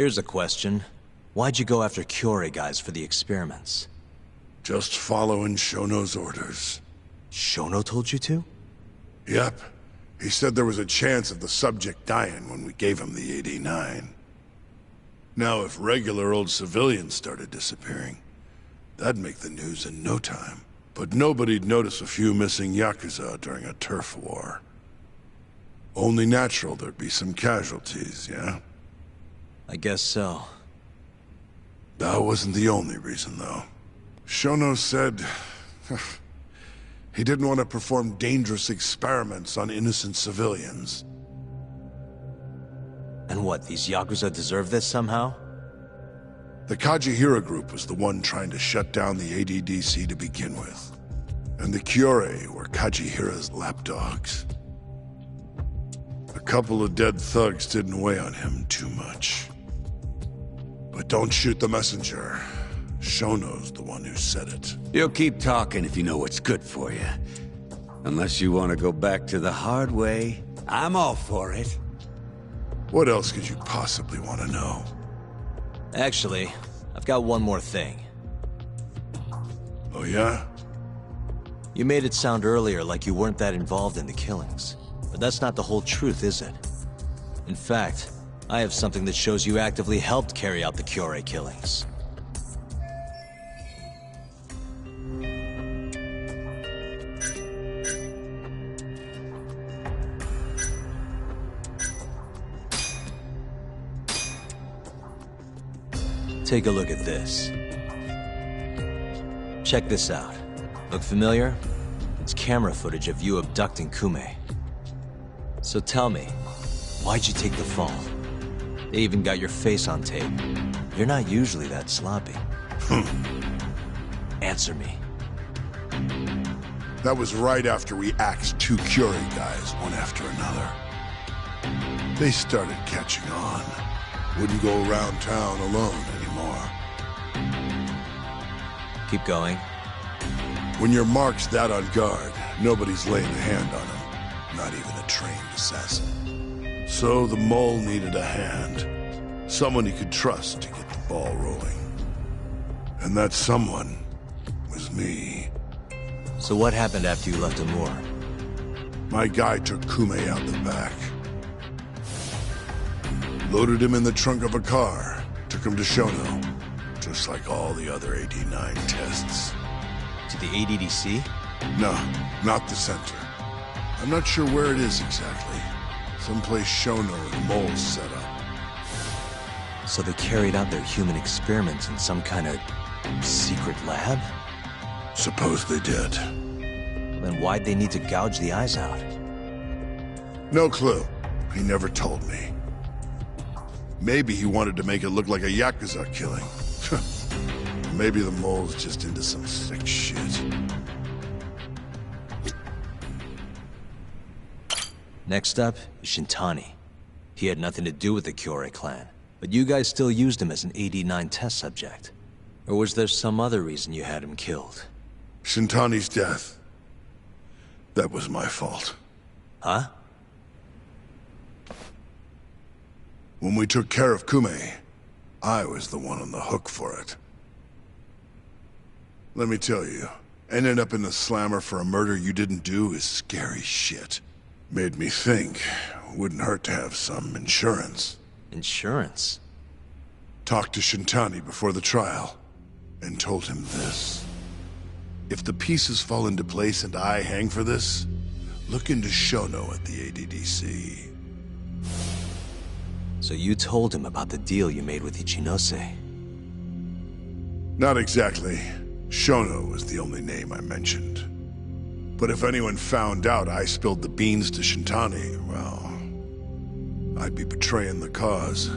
Here's a question. Why'd you go after Kyorei guys for the experiments? Just following Shono's orders. Shono told you to? Yep. He said there was a chance of the subject dying when we gave him the AD-9. Now, if regular old civilians started disappearing, that'd make the news in no time. But nobody'd notice a few missing Yakuza during a turf war. Only natural there'd be some casualties, yeah? I guess so. That wasn't the only reason, though. Shono said... he didn't want to perform dangerous experiments on innocent civilians. And what, these Yakuza deserve this somehow? The Kajihira group was the one trying to shut down the ADDC to begin with. And the Kyorei were Kajihira's lapdogs. A couple of dead thugs didn't weigh on him too much. But don't shoot the messenger. Shono's the one who said it. You'll keep talking if you know what's good for you. Unless you want to go back to the hard way, I'm all for it. What else could you possibly want to know? Actually, I've got one more thing. Oh yeah? You made it sound earlier like you weren't that involved in the killings. But that's not the whole truth, is it? In fact, I have something that shows you actively helped carry out the Kyorei killings. Take a look at this. Check this out. Look familiar? It's camera footage of you abducting Kume. So tell me, why'd you take the fall? They even got your face on tape. You're not usually that sloppy. Answer me. That was right after we axed two Kyorei guys, one after another. They started catching on. Wouldn't go around town alone anymore. Keep going. When your mark's that on guard, nobody's laying a hand on him. Not even a trained assassin. So the mole needed a hand. Someone he could trust to get the ball rolling. And that someone was me. So what happened after you left Amur? My guy took Kume out the back. Loaded him in the trunk of a car. Took him to Shono. Just like all the other AD-9 tests. To the ADDC? No, not the center. I'm not sure where it is exactly. Someplace Shono and the moles set up. So they carried out their human experiments in some kind of secret lab? Suppose they did. Then why'd they need to gouge the eyes out? No clue. He never told me. Maybe he wanted to make it look like a Yakuza killing. Maybe the mole's just into some sick shit. Next up is Shintani. He had nothing to do with the Kyorei clan, but you guys still used him as an AD-9 test subject. Or was there some other reason you had him killed? Shintani's death. That was my fault. Huh? When we took care of Kume, I was the one on the hook for it. Let me tell you, ending up in the slammer for a murder you didn't do is scary shit. Made me think, wouldn't hurt to have some insurance. Insurance? Talked to Shintani before the trial, and told him this. If the pieces fall into place and I hang for this, look into Shono at the ADDC. So you told him about the deal you made with Ichinose? Not exactly. Shono was the only name I mentioned. But if anyone found out I spilled the beans to Shintani, well, I'd be betraying the cause.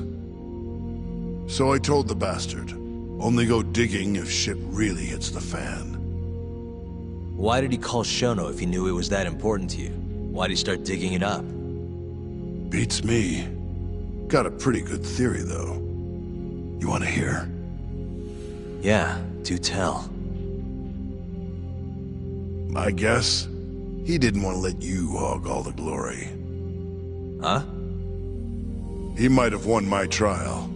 So I told the bastard, only go digging if shit really hits the fan. Why did he call Shono if he knew it was that important to you? Why'd he start digging it up? Beats me. Got a pretty good theory, though. You want to hear? Yeah, do tell. I guess he didn't want to let you hog all the glory. Huh? He might have won my trial,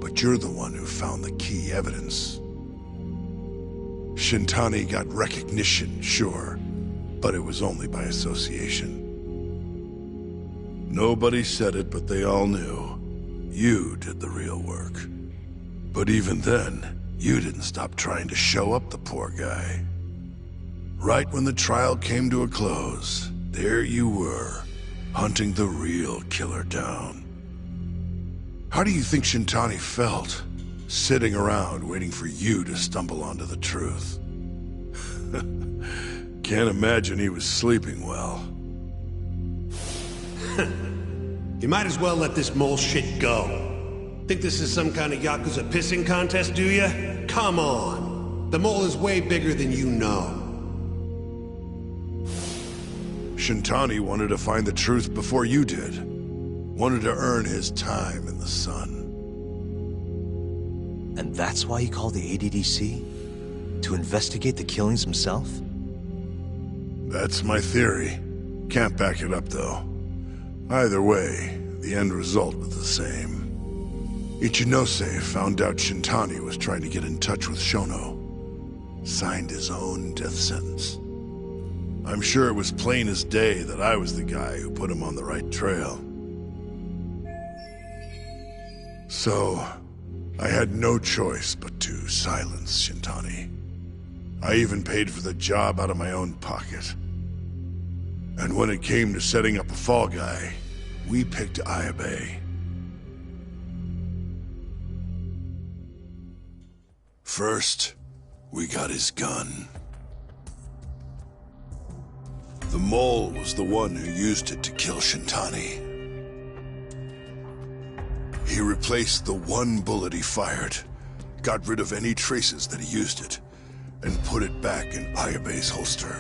But you're the one who found the key evidence. Shintani got recognition, sure, but it was only by association. Nobody said it, but they all knew. You did the real work. But even then, you didn't stop trying to show up the poor guy. Right when the trial came to a close, there you were, hunting the real killer down. How do you think Shintani felt, sitting around waiting for you to stumble onto the truth? Can't imagine he was sleeping well. You might as well let this mole shit go. Think this is some kind of Yakuza pissing contest, do ya? Come on. The mole is way bigger than you know. Shintani wanted to find the truth before you did. Wanted to earn his time in the sun. And that's why he called the ADDC? To investigate the killings himself? That's my theory. Can't back it up, though. Either way, the end result was the same. Ichinose found out Shintani was trying to get in touch with Shono. Signed his own death sentence. I'm sure it was plain as day that I was the guy who put him on the right trail. So, I had no choice but to silence Shintani. I even paid for the job out of my own pocket. And when it came to setting up a fall guy, we picked Ayabe. First, we got his gun. The mole was the one who used it to kill Shintani. He replaced the one bullet he fired, got rid of any traces that he used it, and put it back in Ayabe's holster.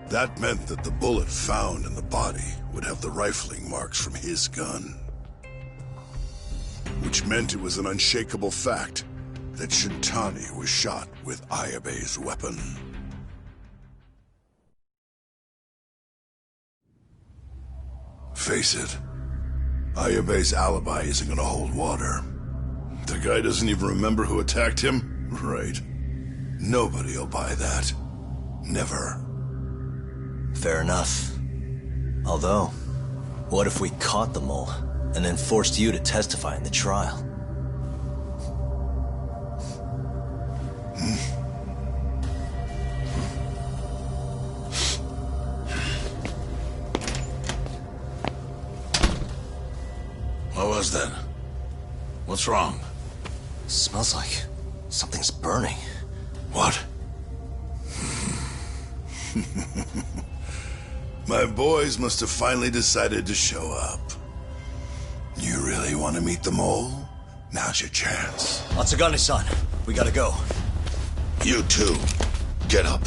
That meant that the bullet found in the body would have the rifling marks from his gun. Which meant it was an unshakable fact that Shintani was shot with Ayabe's weapon. Face it, Ayabe's alibi isn't gonna hold water. The guy doesn't even remember who attacked him? Right. Nobody'll buy that. Never. Fair enough. Although, what if we caught the mole, and then forced you to testify in the trial? What was that? What's wrong? Smells like something's burning. What? My boys must have finally decided to show up. You really want to meet the mole? Now's your chance. Atsugane-san, we gotta go. You too. Get up.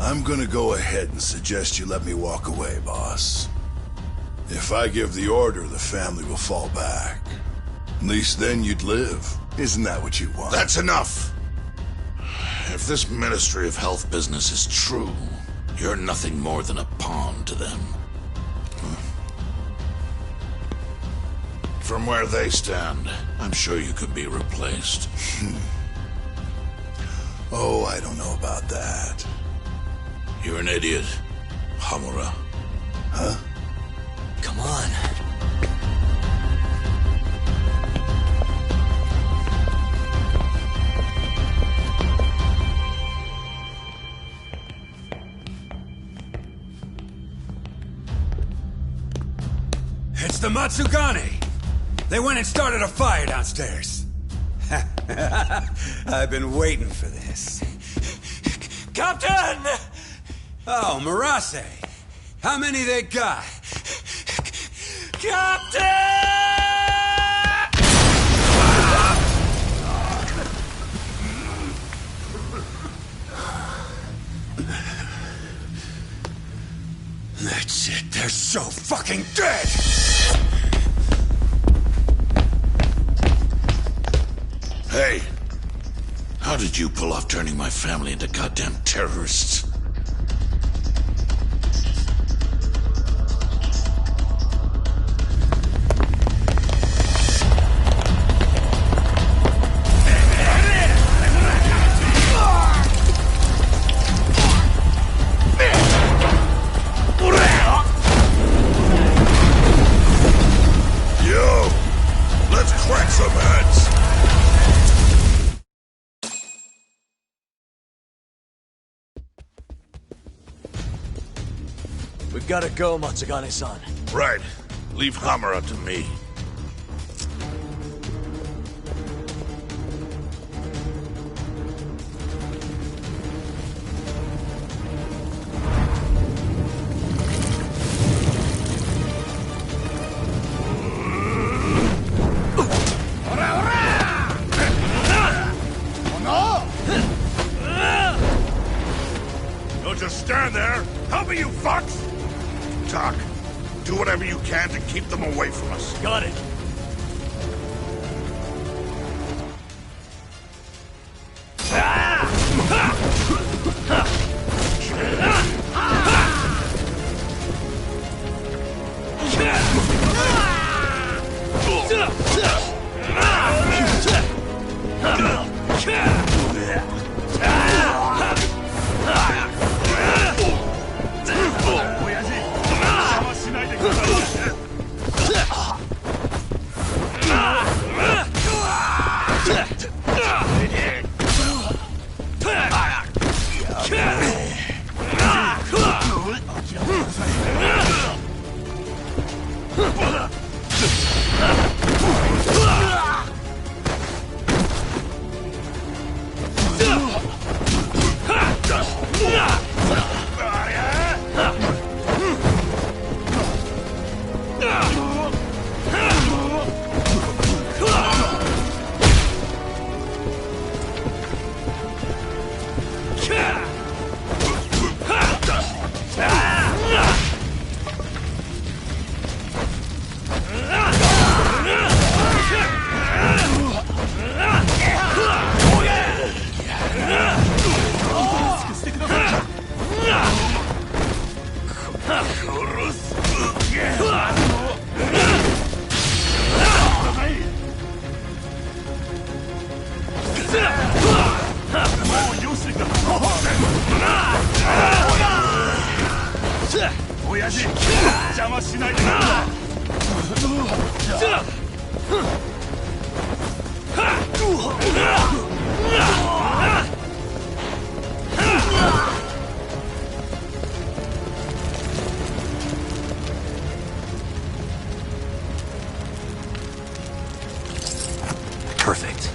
I'm gonna go ahead and suggest you let me walk away, boss. If I give the order, the family will fall back. At least then you'd live. Isn't that what you want? That's enough! If this Ministry of Health business is true, you're nothing more than a pawn to them. From where they stand, I'm sure you could be replaced. Oh, I don't know about that. You're an idiot, Hamura. Huh? Come on. It's the Matsugane! They went and started a fire downstairs. I've been waiting for this. Captain! Oh, Marase! How many they got? Captain! That's it, they're so fucking dead! Hey! How did you pull off turning my family into goddamn terrorists? hurts! We've gotta go, Matsugane-san. Right. Leave Hamura to me. Don't just stand there! Help me, you fucks! Talk. Do whatever you can to keep them away from us. Got it. Perfect.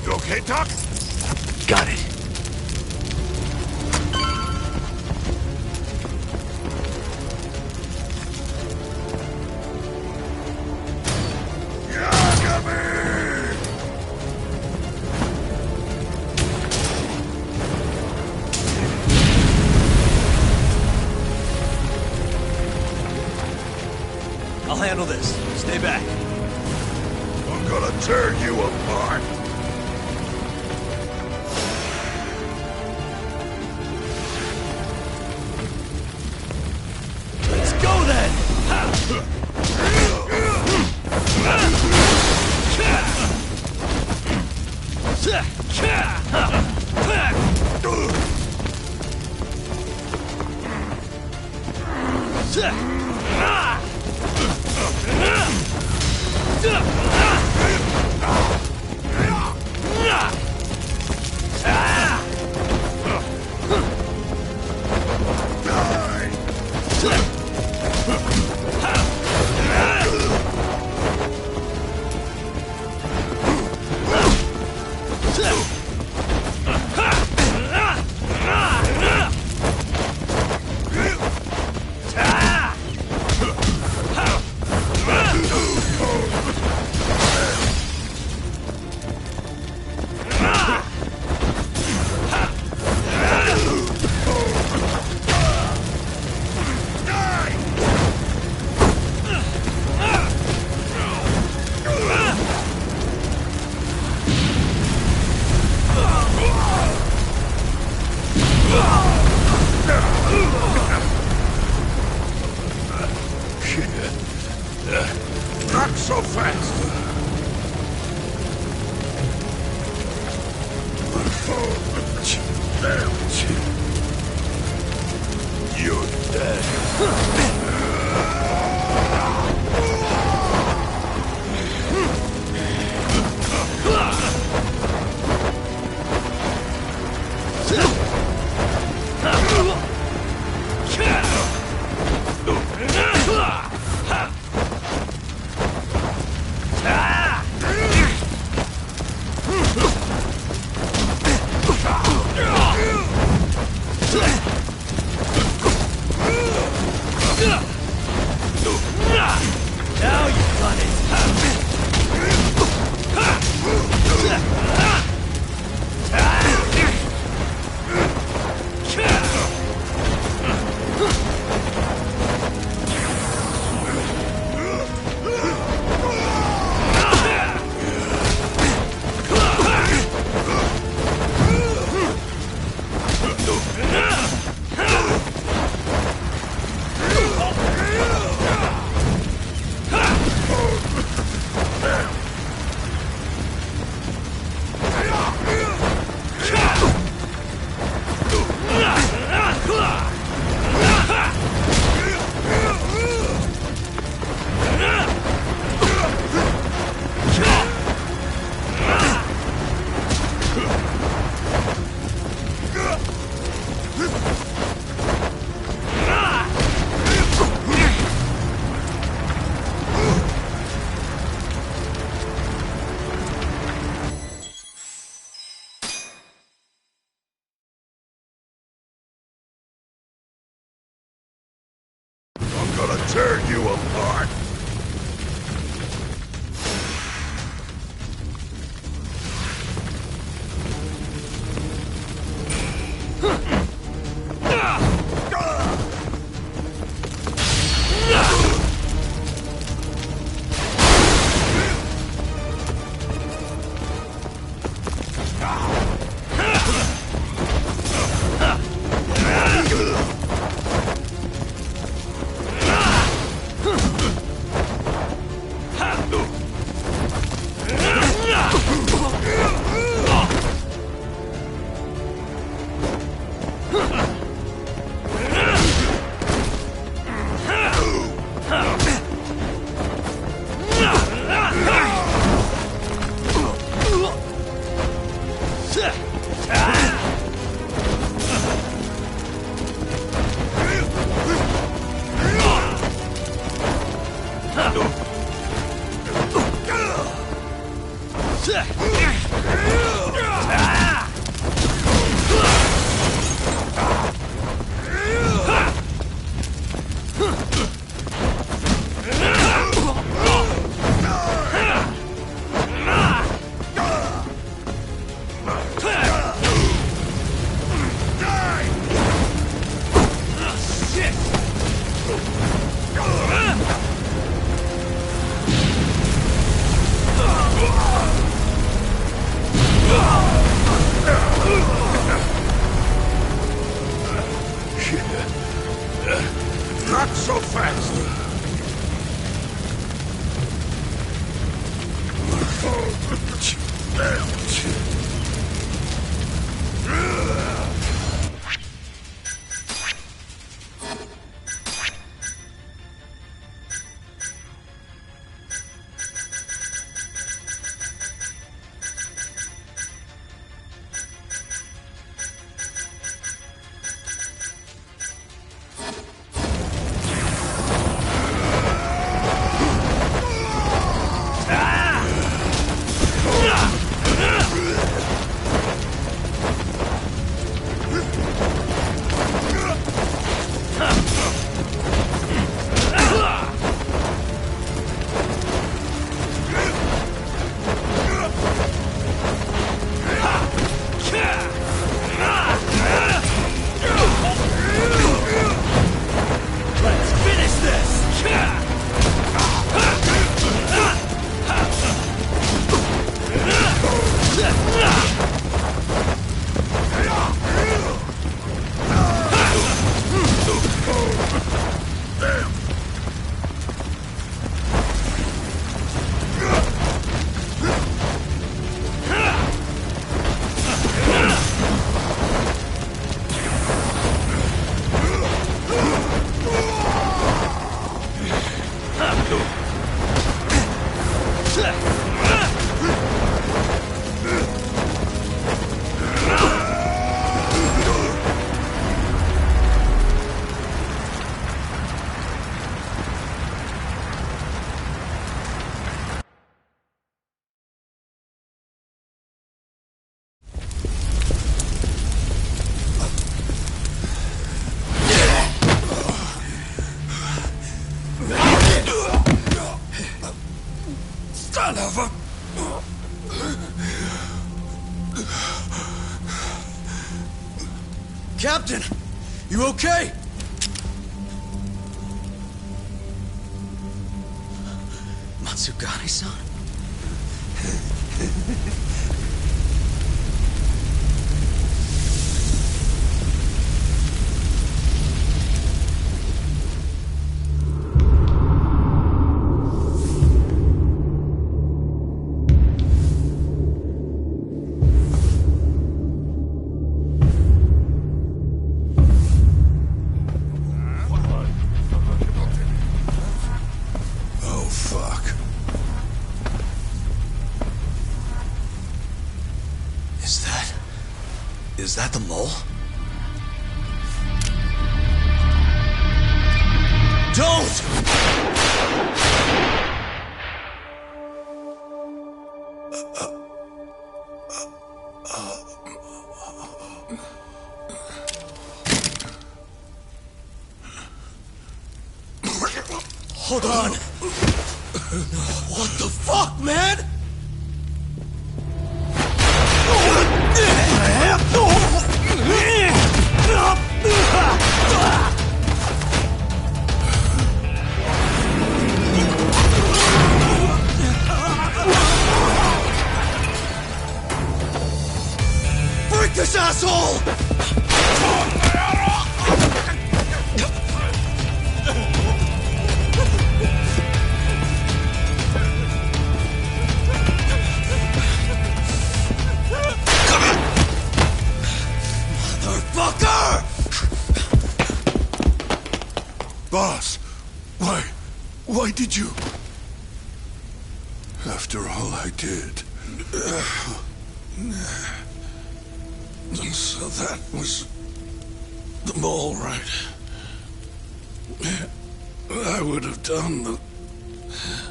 Okay, Doc? Got it. I'll handle this. Stay back. I'm gonna tear you apart. Let's go then! Not so fast! You're dead. Now you've done it! I'm gonna tear you apart! Not so fast! You okay? Matsugane-san? Oh, fuck. Is that the mole? Don't! Hold on! What the fuck, man? Break this asshole! Motherfucker! Boss, why did you? After all I did. So that was the mole, right? I would have done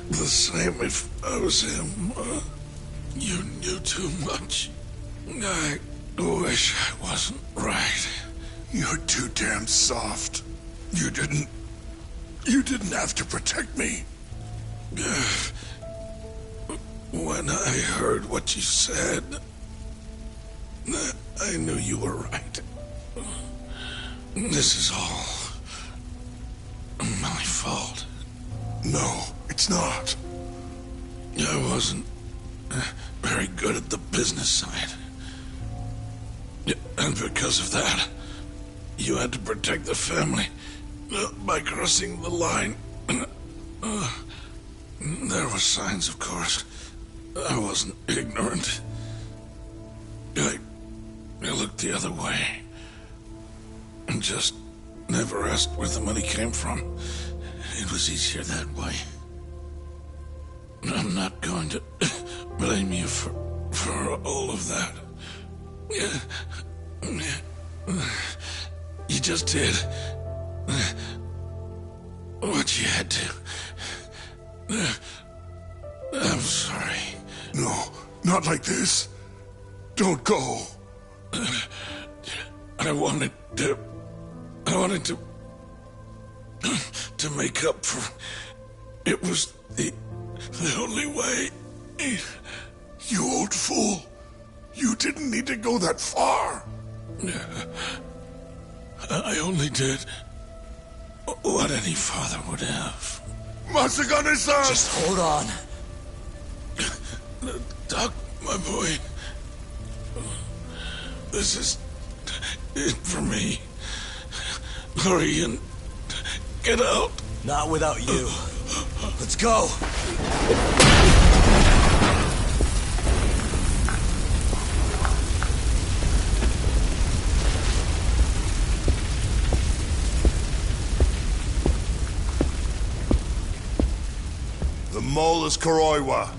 the same if I was him. You knew too much. I wish I wasn't right. You're too damn soft. You didn't have to protect me. When I heard what you said, I knew you were right. This is all my fault. No, it's not. I wasn't very good at the business side. And because of that, you had to protect the family by crossing the line. There were signs, of course. I wasn't ignorant. I looked the other way. And just never asked where the money came from. It was easier that way. I'm not going to blame you for all of that. You just did what you had to. I'm sorry. No, not like this. Don't go. I wanted to make up for. It was the only way. You old fool. You didn't need to go that far. I only did what any father would have. Masagane-san! Just hold on. Doc, my boy. This is it for me. Hurry and get out. Not without you. Let's go. The mole is Kuroiwa.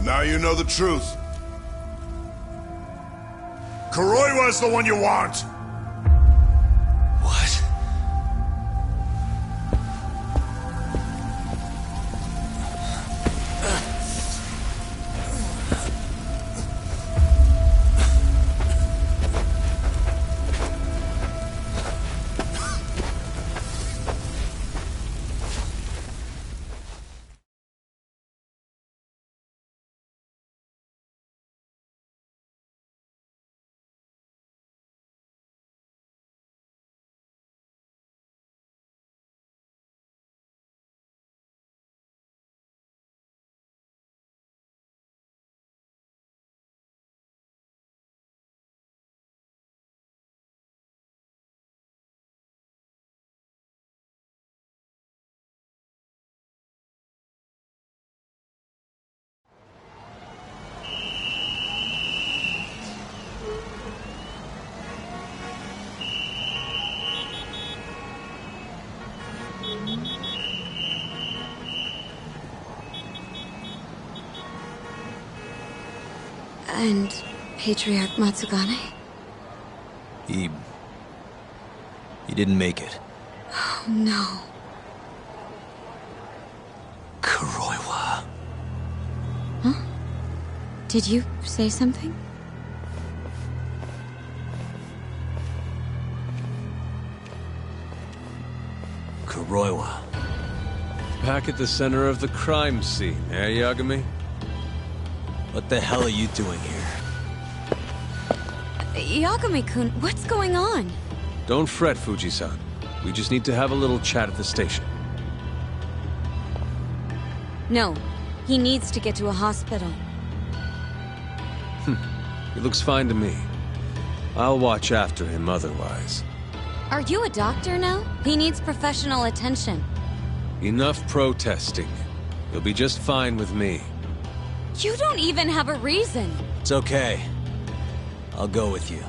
Now you know the truth. Kuroiwa's the one you want. And Patriarch Matsugane? He didn't make it. Oh, no. Kuroiwa. Huh? Did you say something? Kuroiwa. Back at the center of the crime scene, eh, Yagami? What the hell are you doing here? Yagami-kun, what's going on? Don't fret, Fuji-san. We just need to have a little chat at the station. No, he needs to get to a hospital. He looks fine to me. I'll watch after him otherwise. Are you a doctor now? He needs professional attention. Enough protesting. You'll be just fine with me. You don't even have a reason. It's okay. I'll go with you.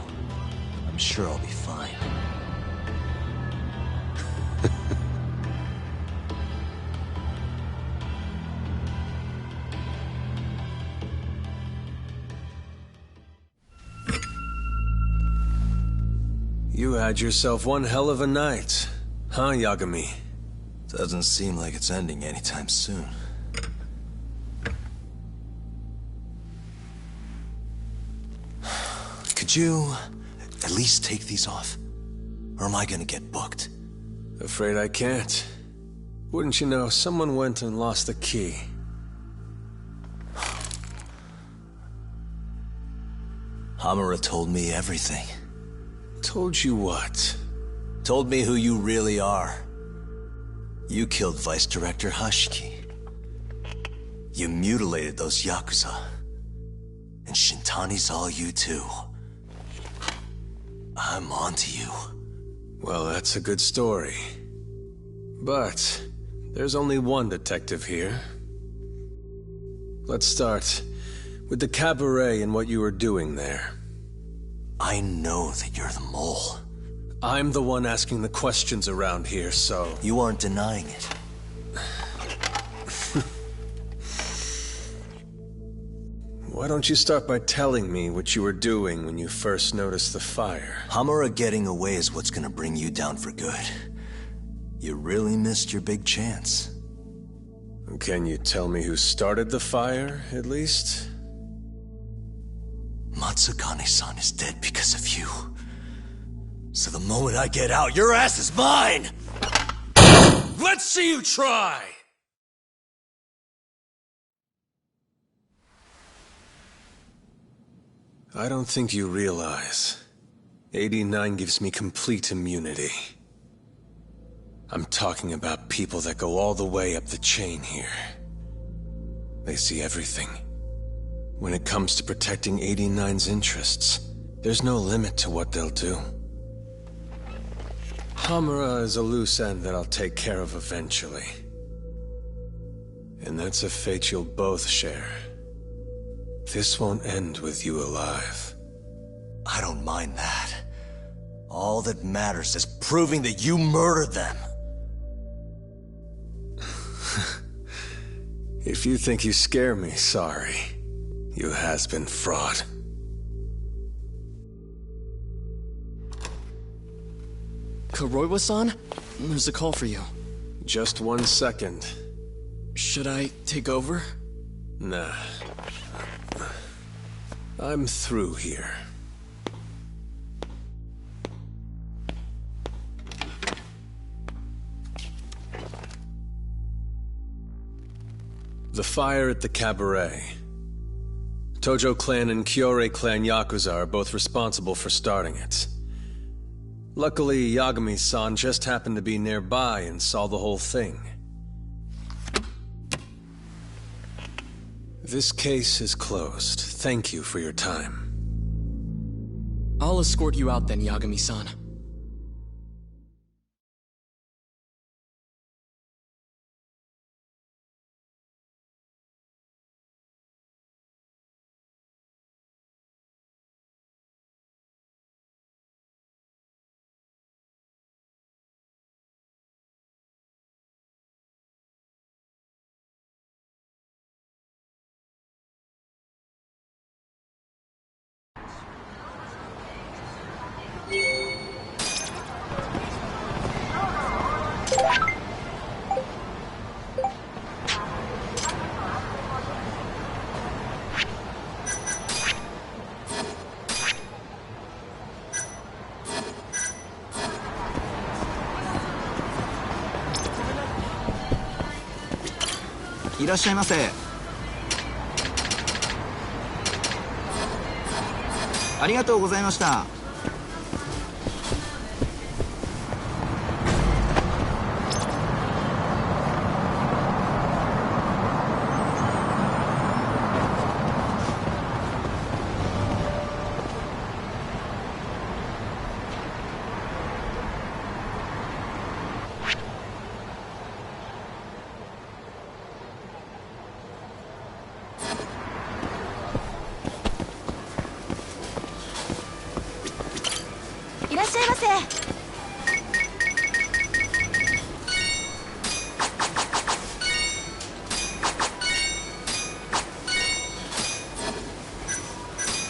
I'm sure I'll be fine. You had yourself one hell of a night, huh, Yagami? Doesn't seem like it's ending anytime soon. Could you at least take these off? Or am I gonna get booked? Afraid I can't. Wouldn't you know, someone went and lost the key. Hamura told me everything. Told you what? Told me who you really are. You killed Vice Director Hashiki. You mutilated those Yakuza. And Shintani's all you too. I'm onto you. Well, that's a good story. But there's only one detective here. Let's start with the cabaret and what you were doing there. I know that you're the mole. I'm the one asking the questions around here, so... You aren't denying it. Why don't you start by telling me what you were doing when you first noticed the fire? Hamura getting away is what's gonna bring you down for good. You really missed your big chance. Can you tell me who started the fire, at least? Matsugane-san is dead because of you. So the moment I get out, your ass is mine! Let's see you try! I don't think you realize. 89 gives me complete immunity. I'm talking about people that go all the way up the chain here. They see everything. When it comes to protecting 89's interests, there's no limit to what they'll do. Hamura is a loose end that I'll take care of eventually. And that's a fate you'll both share. This won't end with you alive. I don't mind that. All that matters is proving that you murdered them. If you think you scare me, sorry. You has-been fraud. Kuroiwa-san? There's a call for you. Just 1 second. Should I take over? Nah. I'm through here. The fire at the cabaret. Tojo clan and Kyorei clan Yakuza are both responsible for starting it. Luckily, Yagami-san just happened to be nearby and saw the whole thing. This case is closed. Thank you for your time. I'll escort you out then, Yagami-san. いらっしゃいませ。ありがとうございました。いらっしゃいませ。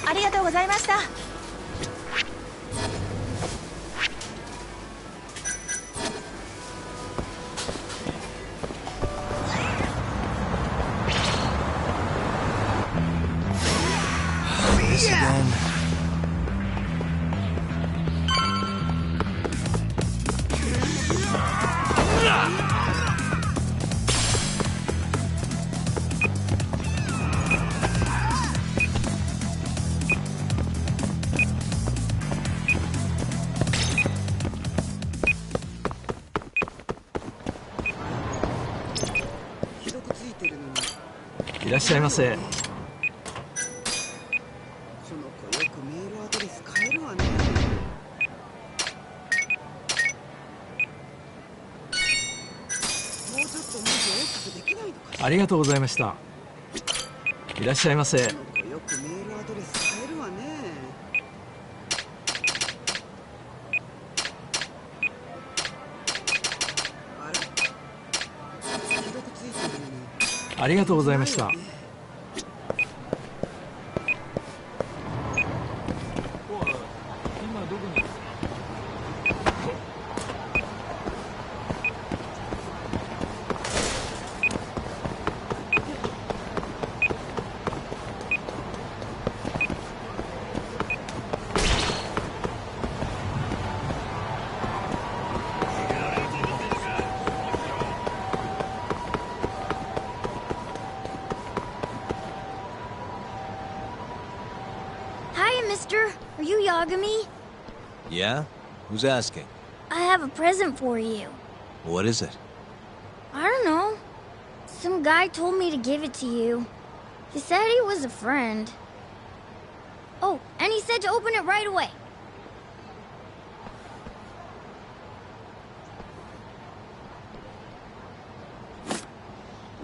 ありがとうございました。This again.いらっしゃいませ。ありがとうございました。いらっしゃいませ。よくメールアドレス変えるわね。あら、既読ついてるのに。ありがとうございました。Hiya, mister. Are you Yagami? Yeah? Who's asking? I have a present for you. What is it? I don't know. Some guy told me to give it to you. He said he was a friend. Oh, and he said to open it right away.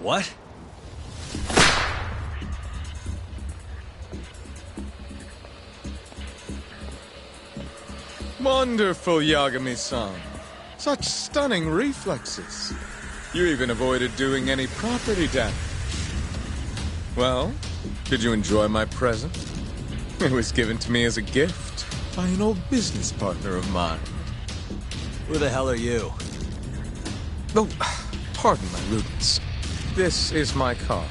What? Wonderful, Yagami-san. Such stunning reflexes. You even avoided doing any property damage. Well, did you enjoy my present? It was given to me as a gift by an old business partner of mine. Who the hell are you? Oh, pardon my rudeness. This is my card.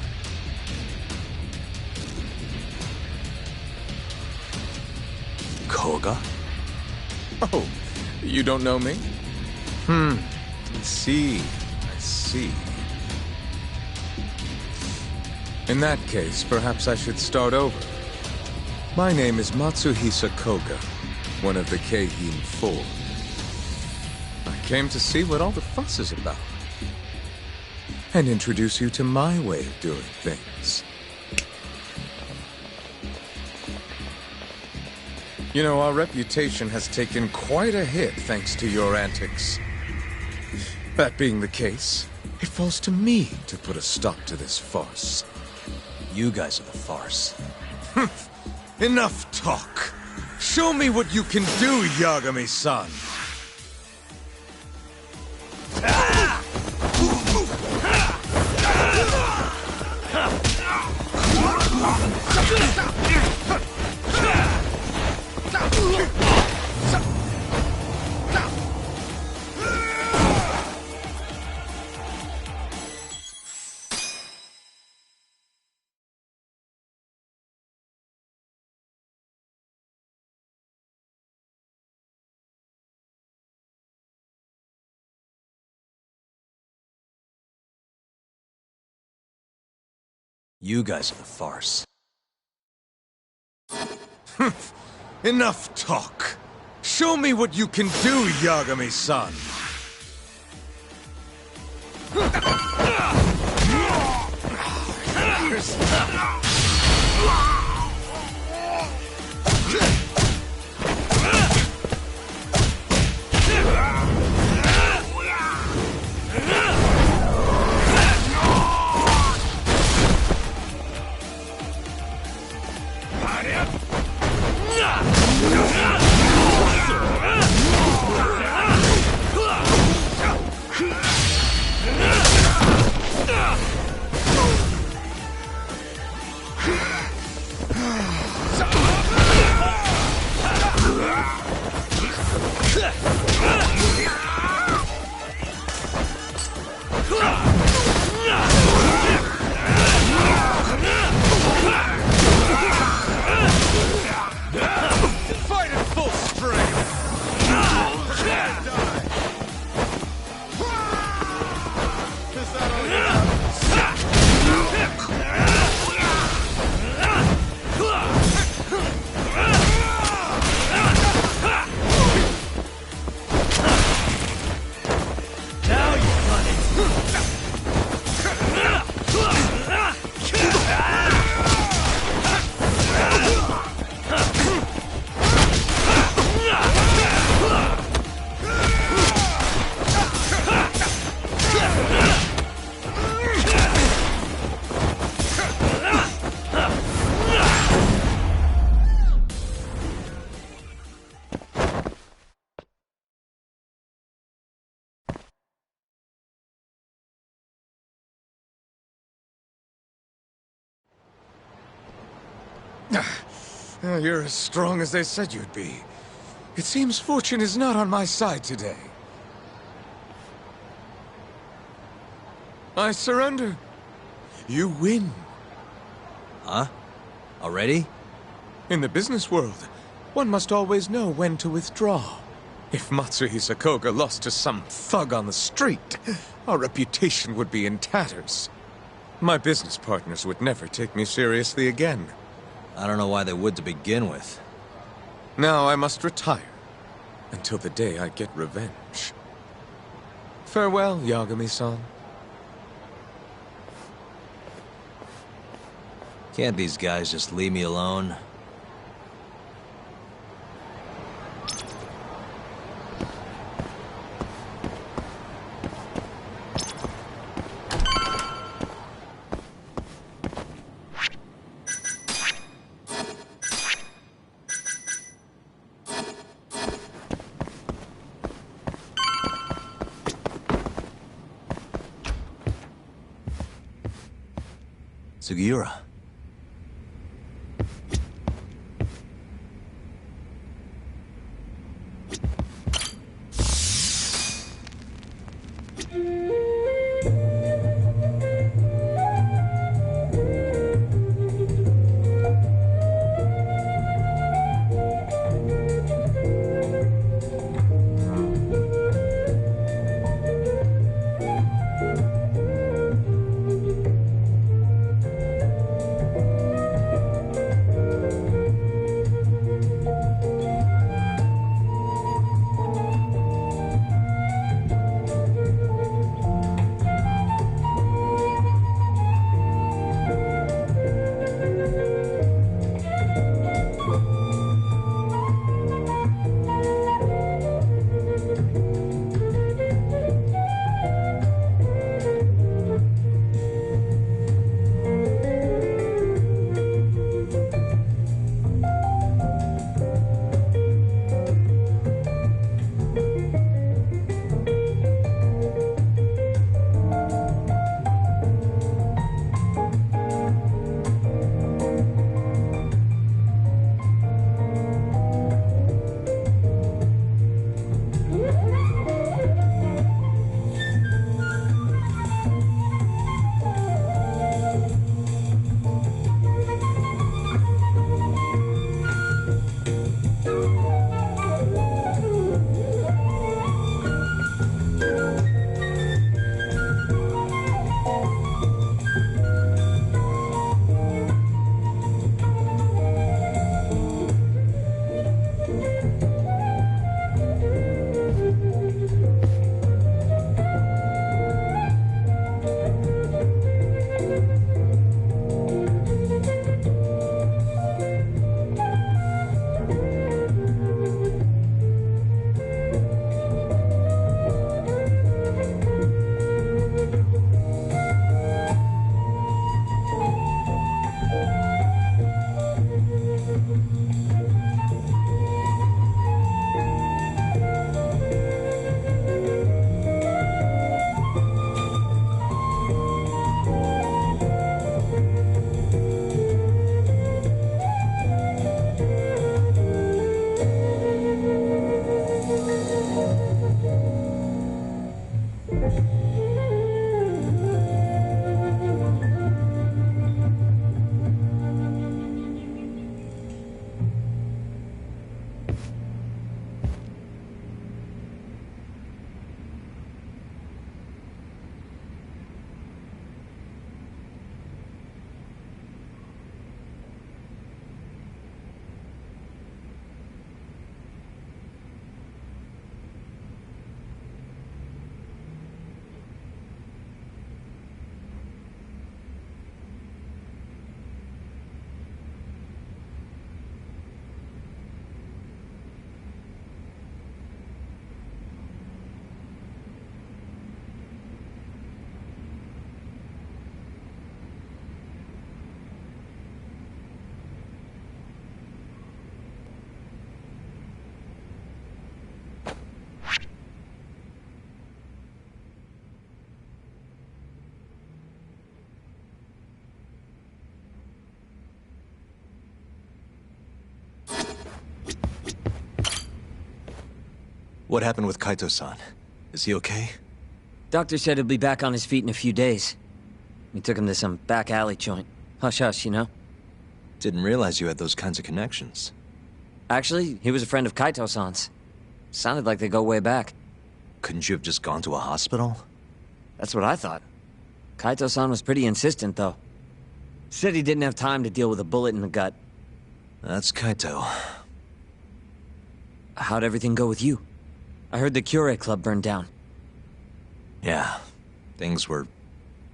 Koga? Oh, you don't know me? I see. I see. In that case, perhaps I should start over. My name is Matsuhisa Koga, one of the Keihin Four. I came to see what all the fuss is about, and introduce you to my way of doing things. You know, our reputation has taken quite a hit thanks to your antics. That being the case, it falls to me to put a stop to this farce. You guys are the farce. Enough talk. Show me what you can do, Yagami-san. You guys are the farce. Enough talk. Show me what you can do, Yagami-san. You're as strong as they said you'd be. It seems fortune is not on my side today. I surrender. You win. Huh? Already? In the business world, one must always know when to withdraw. If Matsuhisa Koga lost to some thug on the street, our reputation would be in tatters. My business partners would never take me seriously again. I don't know why they would to begin with. Now I must retire, until the day I get revenge. Farewell, Yagami-san. Can't these guys just leave me alone? Sugiura. What happened with Kaito-san? Is he okay? Doctor said he'll be back on his feet in a few days. We took him to some back alley joint. Hush-hush, you know? Didn't realize you had those kinds of connections. Actually, he was a friend of Kaito-san's. Sounded like they go way back. Couldn't you have just gone to a hospital? That's what I thought. Kaito-san was pretty insistent, though. Said he didn't have time to deal with a bullet in the gut. That's Kaito. How'd everything go with you? I heard the Cure Club burned down. Yeah, things were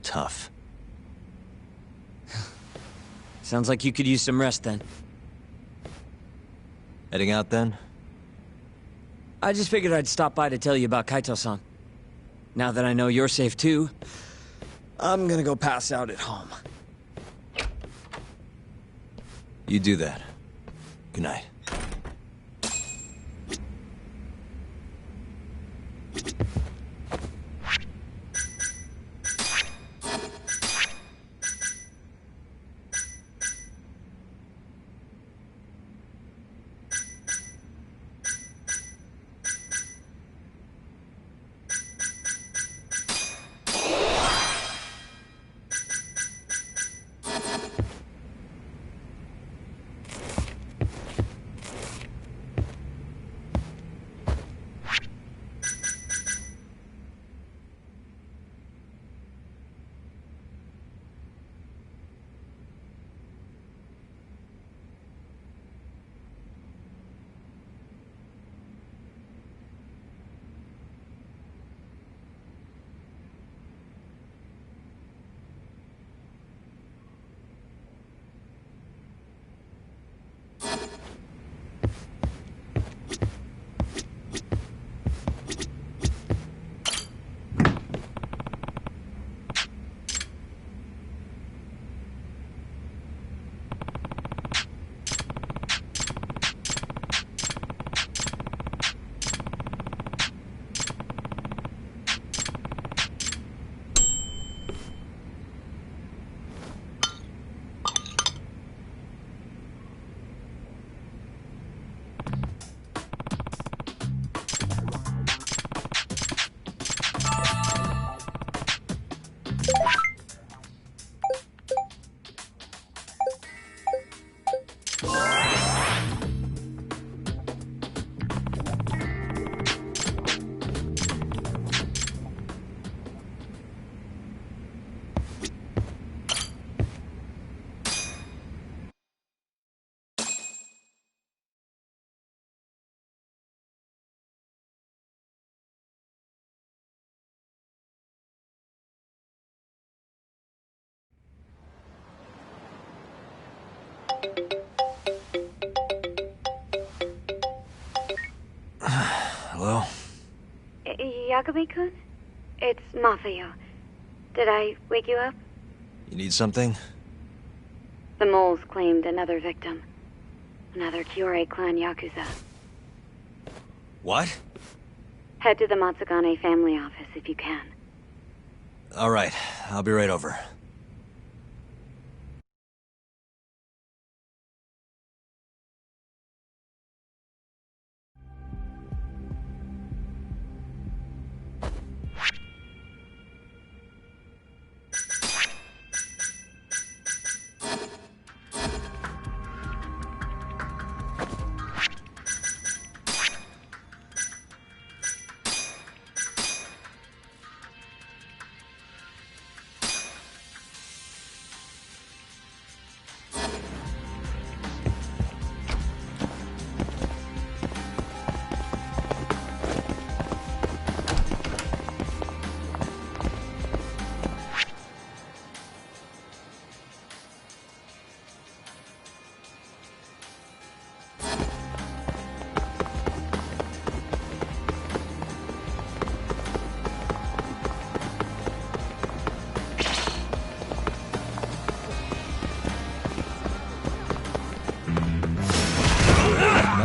tough. Sounds like you could use some rest then. Heading out then? I just figured I'd stop by to tell you about Kaito-san. Now that I know you're safe too, I'm gonna go pass out at home. You do that. Good night. Hello? Yagami-kun? It's Mafuyo. Did I wake you up? You need something? The moles claimed another victim. Another Kyorei clan Yakuza. What? Head to the Matsugane family office if you can. All right, I'll be right over.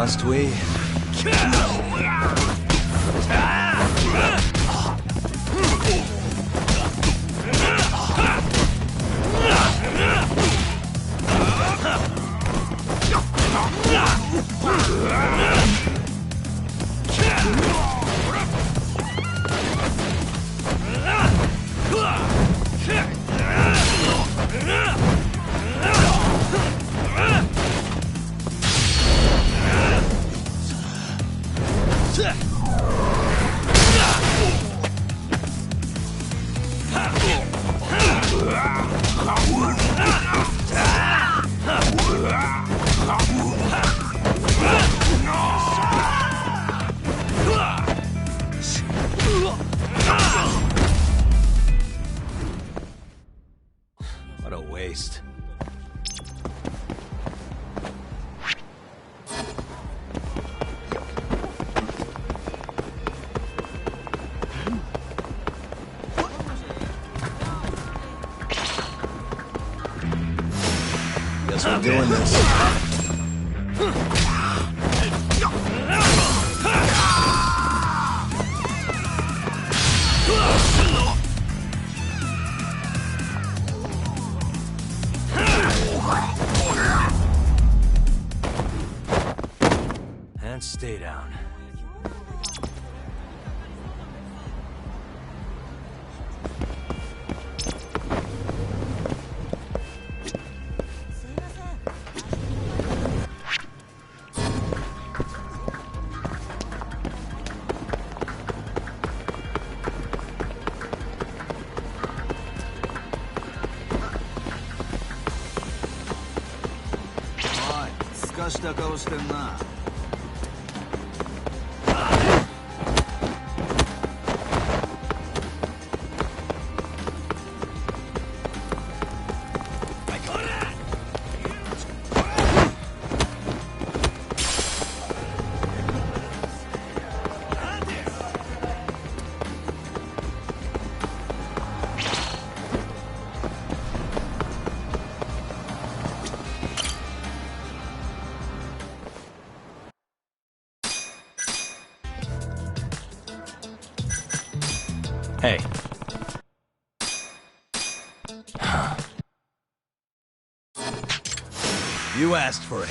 Must we? What a waste. Guess we're doing this. And stay down.おい、すかした顔してんな。Hey. You asked for it.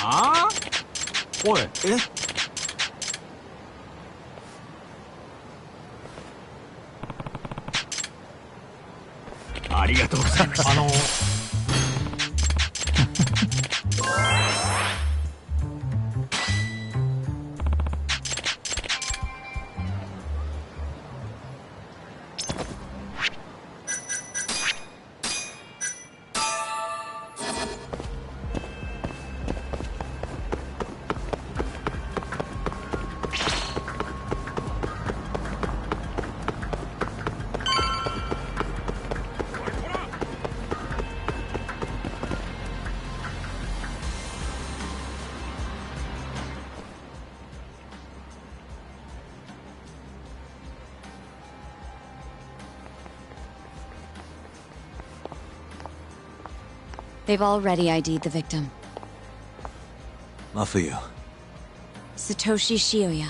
Ah? おい。え？ありがとうございました。They've already ID'd the victim. Mafuyu. Satoshi Shioya.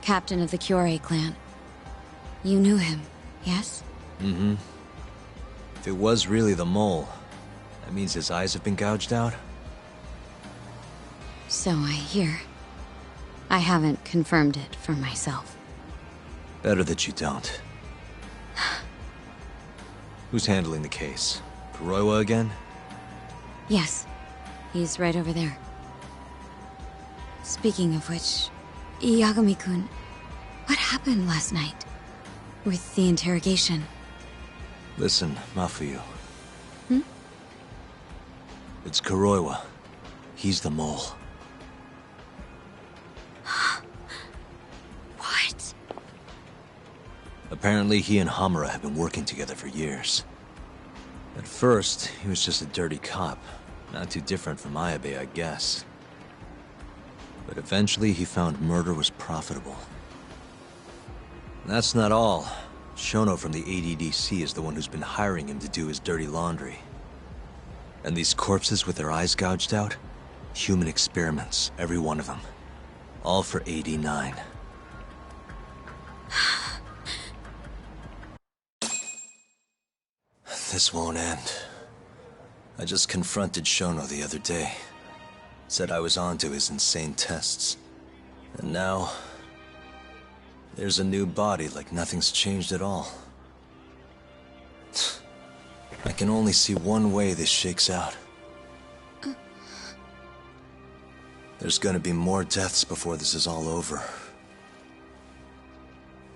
captain of the Kyorei clan. You knew him, yes? Mm-hmm. If it was really the mole, that means his eyes have been gouged out? So I hear. I haven't confirmed it for myself. Better that you don't. Who's handling the case? Kuroiwa again? Yes. He's right over there. Speaking of which, Yagami-kun, what happened last night? With the interrogation? Listen, Mafuyu. Hmm? It's Kuroiwa. He's the mole. What? Apparently he and Hamura have been working together for years. At first, he was just a dirty cop. Not too different from Ayabe, I guess. But eventually he found murder was profitable. That's not all. Shono from the ADDC is the one who's been hiring him to do his dirty laundry. And these corpses with their eyes gouged out? Human experiments, every one of them. All for 89. This won't end. I just confronted Shono the other day. Said I was onto his insane tests. And now... there's a new body like nothing's changed at all. I can only see one way this shakes out. There's gonna be more deaths before this is all over.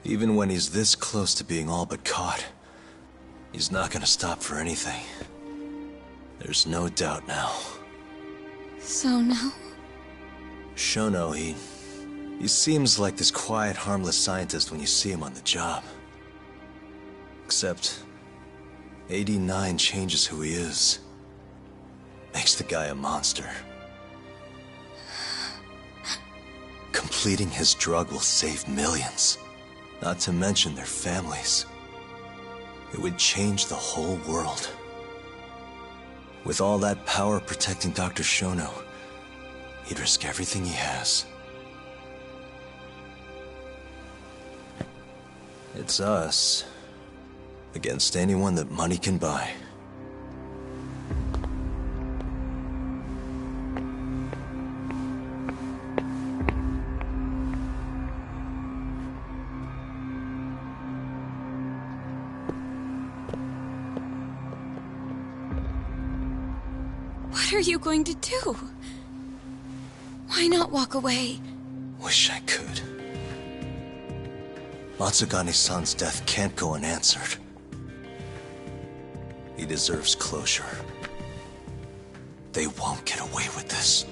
Even when he's this close to being all but caught, he's not gonna stop for anything. There's no doubt now. So now? Shono, he seems like this quiet, harmless scientist when you see him on the job. Except, 89 changes who he is. Makes the guy a monster. Completing his drug will save millions, not to mention their families. It would change the whole world. With all that power protecting Dr. Shono, he'd risk everything he has. It's us against anyone that money can buy. What are you going to do? Why not walk away? Wish I could. Matsugane-san's death can't go unanswered. He deserves closure. They won't get away with this.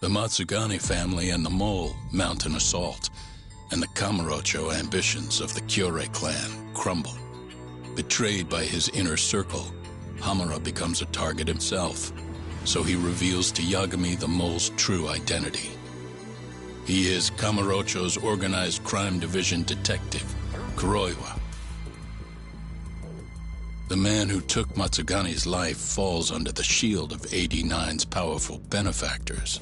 The Matsugane family and the Mole mount an assault, and the Kamurocho ambitions of the Kyorei clan crumble. Betrayed by his inner circle, Hamura becomes a target himself, so he reveals to Yagami the Mole's true identity. He is Kamurocho's organized crime division detective, Kuroiwa. The man who took Matsugane's life falls under the shield of 89's powerful benefactors.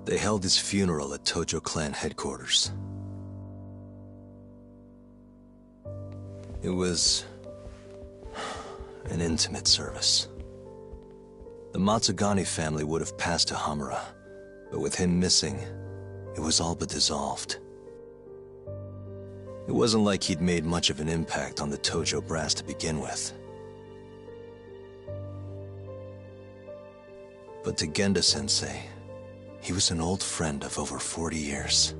They held his funeral at Tojo clan headquarters. It was an intimate service. The Matsugane family would have passed to Hamura, but with him missing, it was all but dissolved. It wasn't like he'd made much of an impact on the Tojo brass to begin with. But to Genda-sensei, he was an old friend of over 40 years.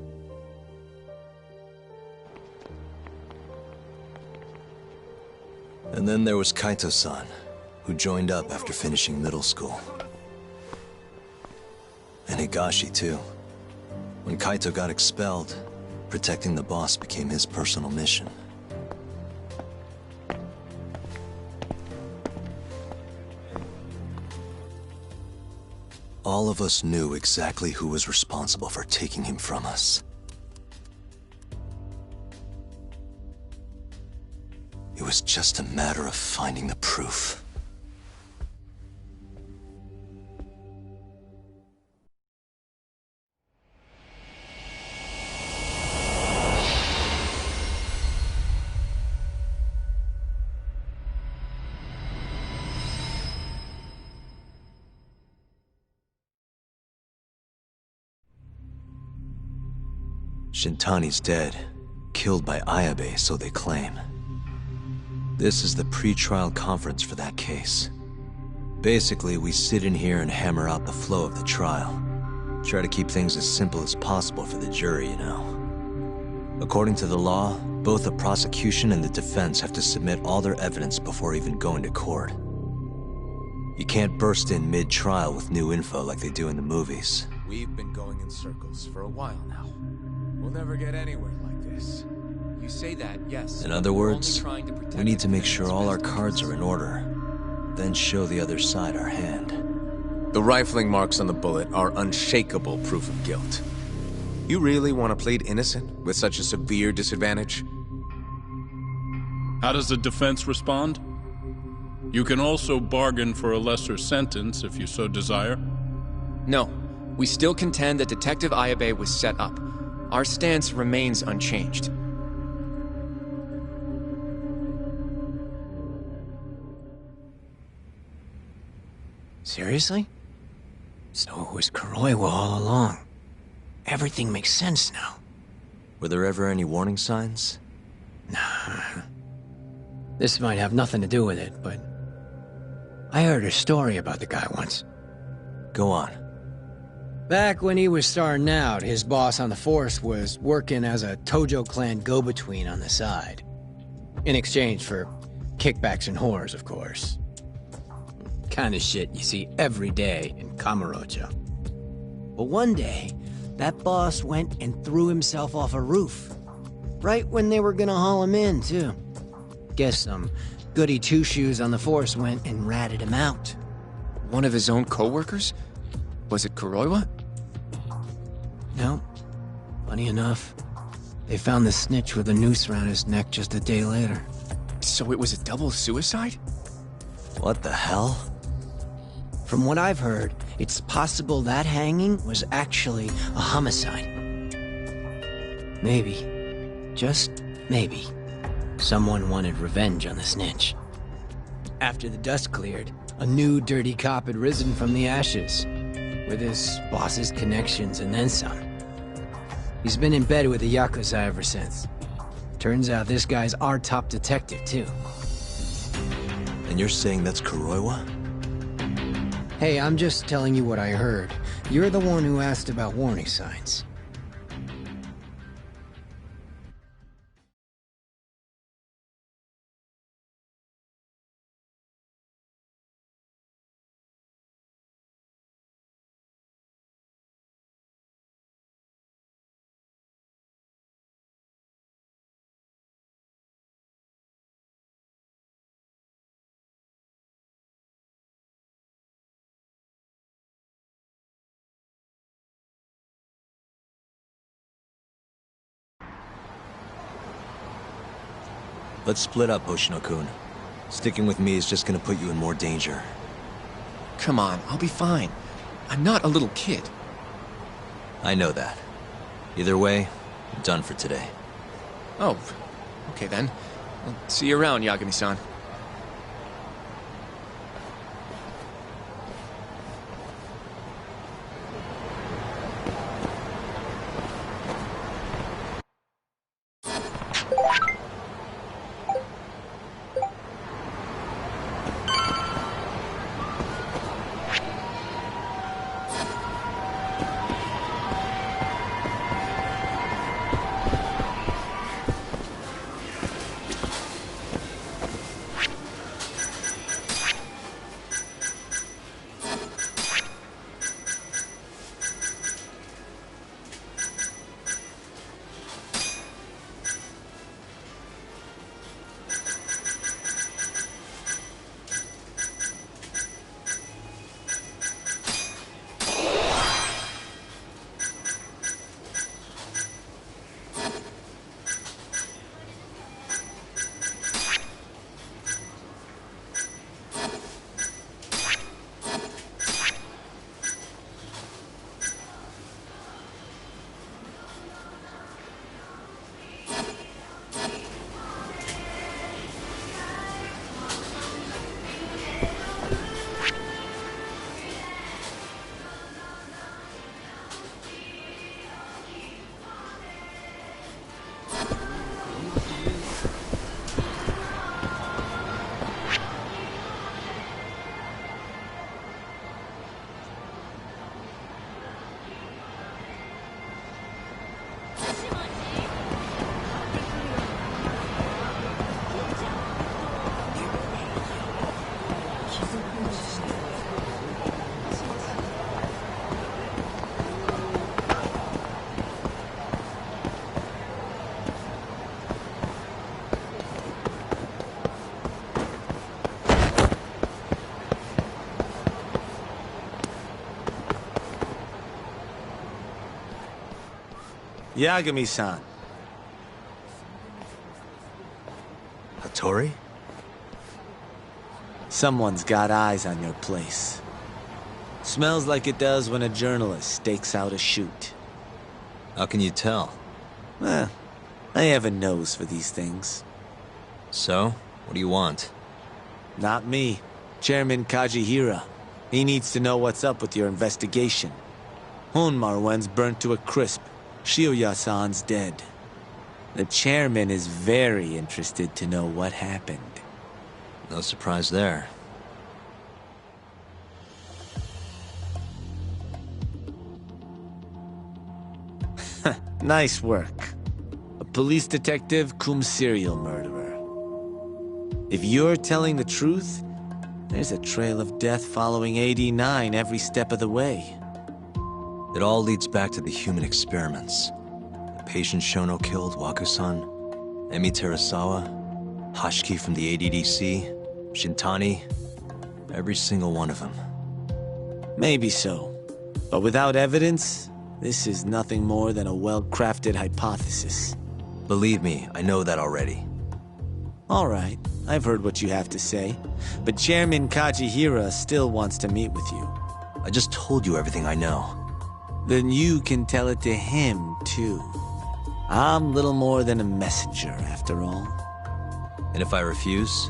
And then there was Kaito-san, who joined up after finishing middle school. And Higashi, too. When Kaito got expelled, protecting the boss became his personal mission. All of us knew exactly who was responsible for taking him from us. It was just a matter of finding the proof. Shintani's dead, killed by Ayabe, so they claim. This is the pre-trial conference for that case. Basically, we sit in here and hammer out the flow of the trial. Try to keep things as simple as possible for the jury, you know. According to the law, both the prosecution and the defense have to submit all their evidence before even going to court. You can't burst in mid-trial with new info like they do in the movies. We've been going in circles for a while now. We'll never get anywhere like this. You say that, yes. In other words, we need to make sure all our cards are in order, then show the other side our hand. The rifling marks on the bullet are unshakable proof of guilt. You really want to plead innocent with such a severe disadvantage? How does the defense respond? You can also bargain for a lesser sentence if you so desire. No, we still contend that Detective Ayabe was set up. Our stance remains unchanged. Seriously? So it was Kuroiwa all along. Everything makes sense now. Were there ever any warning signs? Nah. This might have nothing to do with it, but I heard a story about the guy once. Go on. Back when he was starting out, his boss on the force was working as a Tojo clan go-between on the side. In exchange for kickbacks and whores, of course. Kind of shit you see every day in Kamurocho. But one day, that boss went and threw himself off a roof. Right when they were gonna haul him in, too. Guess some goody two-shoes on the force went and ratted him out. One of his own co-workers? Was it Kuroiwa? No. Funny enough, they found the snitch with a noose around his neck just a day later. So it was a double suicide? What the hell? From what I've heard, it's possible that hanging was actually a homicide. Maybe, just maybe, someone wanted revenge on the snitch. After the dust cleared, a new dirty cop had risen from the ashes, with his boss's connections and then some. He's been in bed with the Yakuza ever since. Turns out this guy's our top detective, too. And you're saying that's Kuroiwa? Hey, I'm just telling you what I heard. You're the one who asked about warning signs. Let's split up, Hoshino-kun. Sticking with me is just gonna put you in more danger. Come on, I'll be fine. I'm not a little kid. I know that. Either way, I'm done for today. Oh, okay then. I'll see you around, Yagami-san. Yagami-san. Hattori? Someone's got eyes on your place. Smells like it does when a journalist stakes out a shoot. How can you tell? Well, I have a nose for these things. So, what do you want? Not me. Chairman Kajihira. He needs to know what's up with your investigation. Honmarwen's burnt to a crisp. Shioya-san's dead. The chairman is very interested to know what happened. No surprise there. Nice work. A police detective cum serial murderer. If you're telling the truth, there's a trail of death following 89 every step of the way. It all leads back to the human experiments. The patient Shono killed, Wakusan, Emi Terasawa, Hashiki from the ADDC, Shintani, every single one of them. Maybe so. But without evidence, this is nothing more than a well-crafted hypothesis. Believe me, I know that already. All right, I've heard what you have to say. But Chairman Kajihira still wants to meet with you. I just told you everything I know. Then you can tell it to him, too. I'm little more than a messenger, after all. And if I refuse?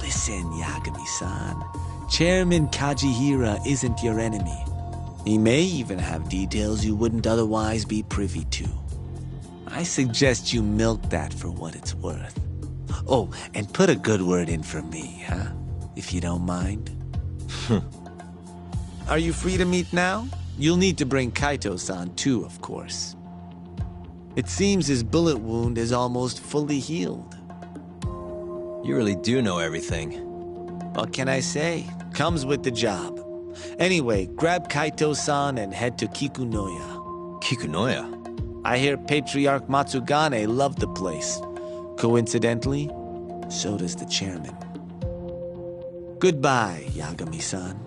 Listen, Yagami-san. Chairman Kajihira isn't your enemy. He may even have details you wouldn't otherwise be privy to. I suggest you milk that for what it's worth. Oh, and put a good word in for me, huh? If you don't mind. Are you free to meet now? You'll need to bring Kaito-san too, of course. It seems his bullet wound is almost fully healed. You really do know everything. What can I say? Comes with the job. Anyway, grab Kaito-san and head to Kikunoya. Kikunoya? I hear Patriarch Matsugane loved the place. Coincidentally, so does the chairman. Goodbye, Yagami-san.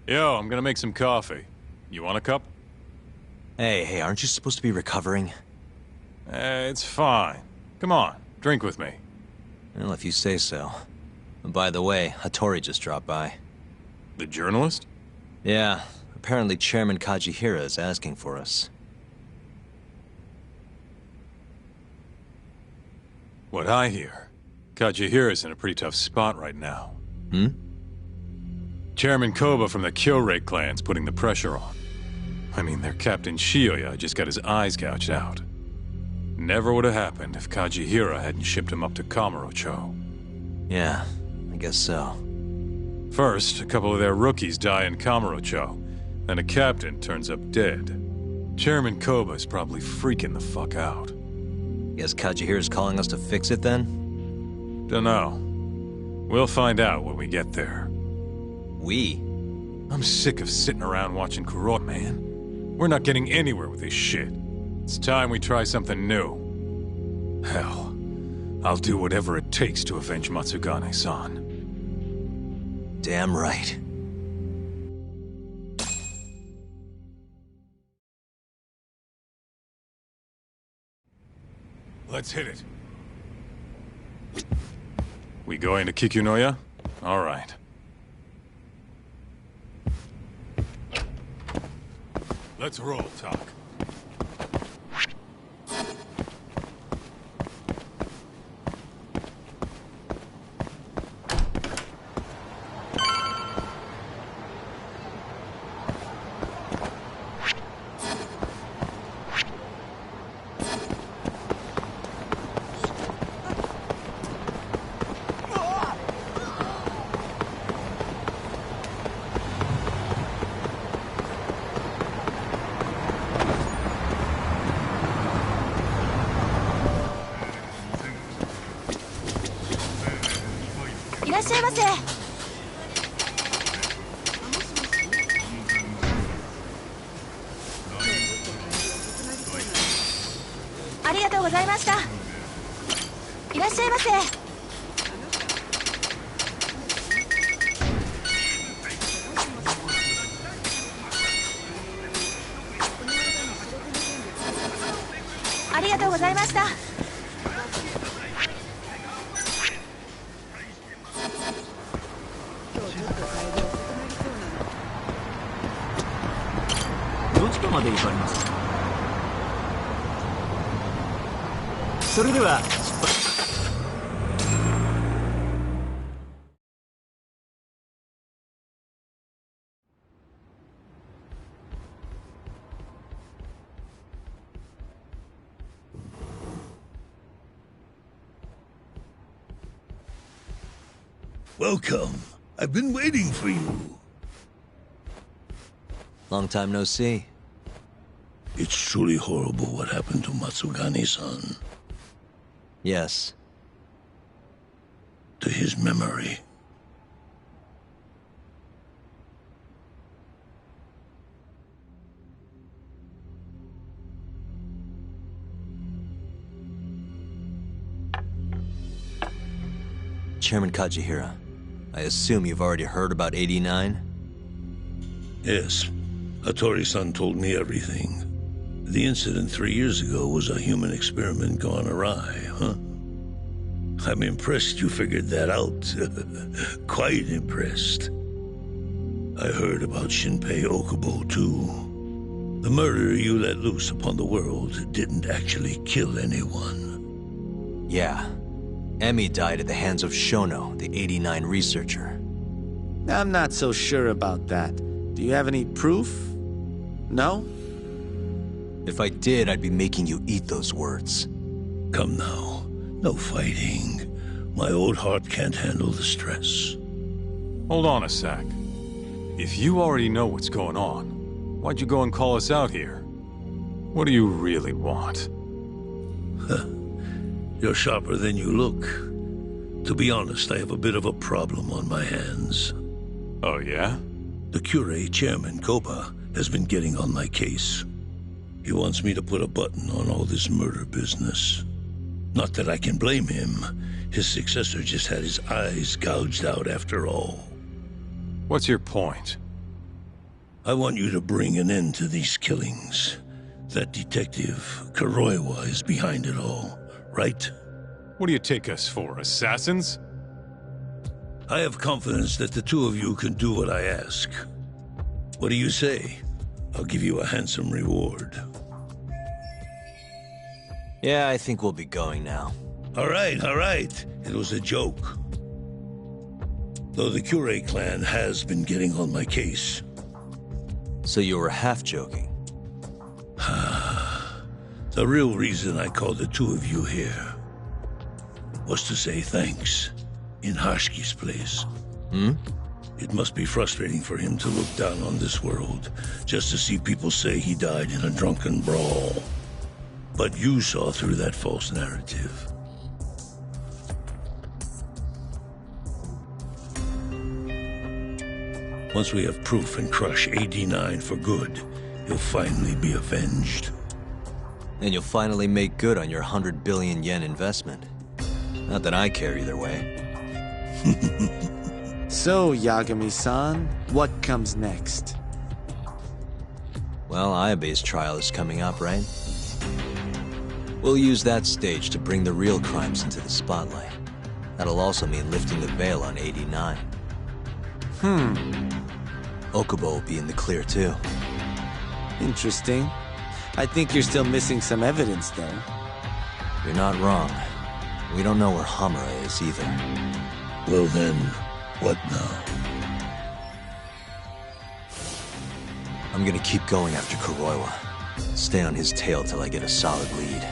Yo, I'm gonna make some coffee. You want a cup? Hey, aren't you supposed to be recovering? It's fine. Come on, drink with me. Well, if you say so. And by the way, Hattori just dropped by. The journalist? Yeah, apparently Chairman Kajihira is asking for us. What I hear, Kajihira's in a pretty tough spot right now. Hmm? Chairman Koba from the Kyorei clan's putting the pressure on. I mean, their Captain Shioya just got his eyes gouged out. Never would have happened if Kajihira hadn't shipped him up to Kamurocho. Yeah, I guess so. First, a couple of their rookies die in Kamurocho, then a captain turns up dead. Chairman Koba's probably freaking the fuck out. Guess Kajihira's calling us to fix it then? Dunno. We'll find out when we get there. We? I'm sick of sitting around watching Kuroi, man. We're not getting anywhere with this shit. It's time we try something new. Hell, I'll do whatever it takes to avenge Matsugane-san. Damn right. Let's hit it. We going to Kikunoya? All right. Let's roll, Tak. Welcome. I've been waiting for you. Long time no see. It's truly horrible what happened to Matsugane-san. Yes. To his memory. Chairman Kajihira, I assume you've already heard about 89? Yes. Hattori-san told me everything. The incident 3 years ago was a human experiment gone awry, huh? I'm impressed you figured that out. Quite impressed. I heard about Shinpei Okubo, too. The murder you let loose upon the world didn't actually kill anyone. Yeah. Emmy died at the hands of Shono, the 89 researcher. I'm not so sure about that. Do you have any proof? No? If I did, I'd be making you eat those words. Come now. No fighting. My old heart can't handle the stress. Hold on a sec. If you already know what's going on, why'd you go and call us out here? What do you really want? You're sharper than you look. To be honest, I have a bit of a problem on my hands. Oh, yeah? The Cure, Chairman Koba, has been getting on my case. He wants me to put a button on all this murder business. Not that I can blame him. His successor just had his eyes gouged out after all. What's your point? I want you to bring an end to these killings. That detective, Kuroiwa, is behind it all, right? What do you take us for, assassins? I have confidence that the two of you can do what I ask. What do you say? I'll give you a handsome reward. Yeah, I think we'll be going now. All right. It was a joke. Though the Cure clan has been getting on my case. So you were half joking? The real reason I called the two of you here was to say thanks in Hashki's place. Hmm? It must be frustrating for him to look down on this world just to see people say he died in a drunken brawl. But you saw through that false narrative. Once we have proof and crush AD9 for good, he'll finally be avenged. And you'll finally make good on your 100 billion yen investment. Not that I care either way. So, Yagami-san, what comes next? Well, Ayabe's trial is coming up, right? We'll use that stage to bring the real crimes into the spotlight. That'll also mean lifting the veil on 89. Okubo will be in the clear, too. Interesting. I think you're still missing some evidence, though. You're not wrong. We don't know where Hamura is, either. Well then, what now? I'm gonna keep going after Kuroiwa. Stay on his tail till I get a solid lead.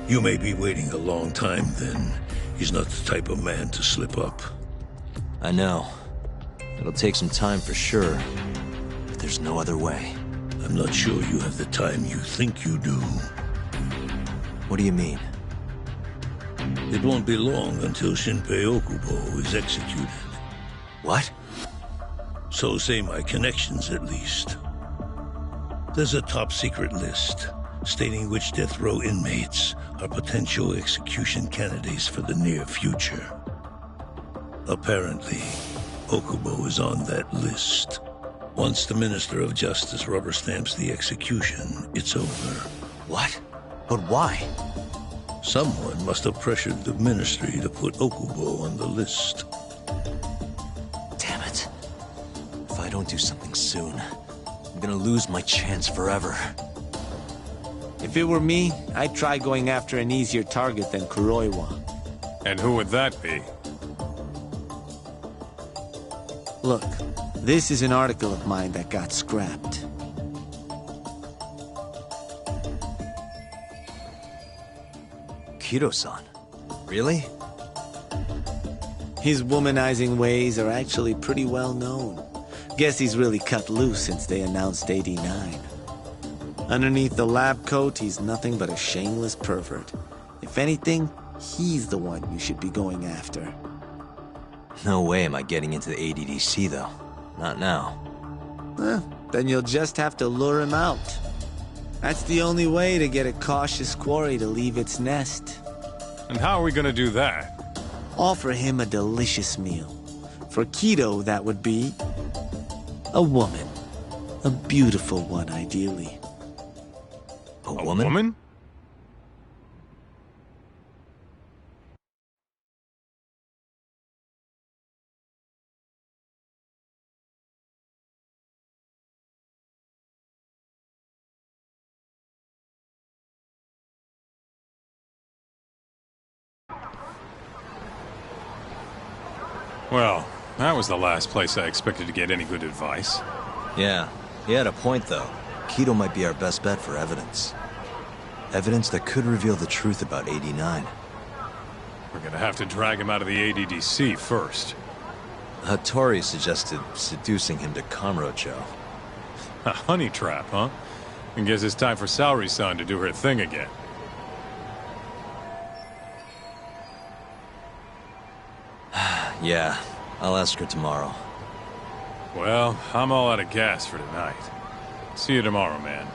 You may be waiting a long time, then. He's not the type of man to slip up. I know. It'll take some time for sure, but there's no other way. I'm not sure you have the time you think you do. What do you mean? It won't be long until Shinpei Okubo is executed. What? So say my connections, at least. There's a top-secret list stating which death row inmates are potential execution candidates for the near future. Apparently, Okubo is on that list. Once the Minister of Justice rubber stamps the execution, it's over. What? But why? Someone must have pressured the Ministry to put Okubo on the list. Damn it. If I don't do something soon, I'm gonna lose my chance forever. If it were me, I'd try going after an easier target than Kuroiwa. And who would that be? Look, this is an article of mine that got scrapped. Kido-san? Really? His womanizing ways are actually pretty well known. Guess he's really cut loose since they announced 89. Underneath the lab coat, he's nothing but a shameless pervert. If anything, he's the one you should be going after. No way am I getting into the ADDC, though. Not now. Then you'll just have to lure him out. That's the only way to get a cautious quarry to leave its nest. And how are we gonna do that? Offer him a delicious meal. For Kido, that would be a woman. A beautiful one, ideally. A woman? Woman? Well, that was the last place I expected to get any good advice. Yeah, he had a point, though. Kido might be our best bet for evidence. Evidence that could reveal the truth about 89. We're gonna have to drag him out of the ADDC first. Hattori suggested seducing him to Kamurocho. A honey trap, huh? I guess it's time for Saori-san to do her thing again. Yeah, I'll ask her tomorrow. Well, I'm all out of gas for tonight. See you tomorrow, man.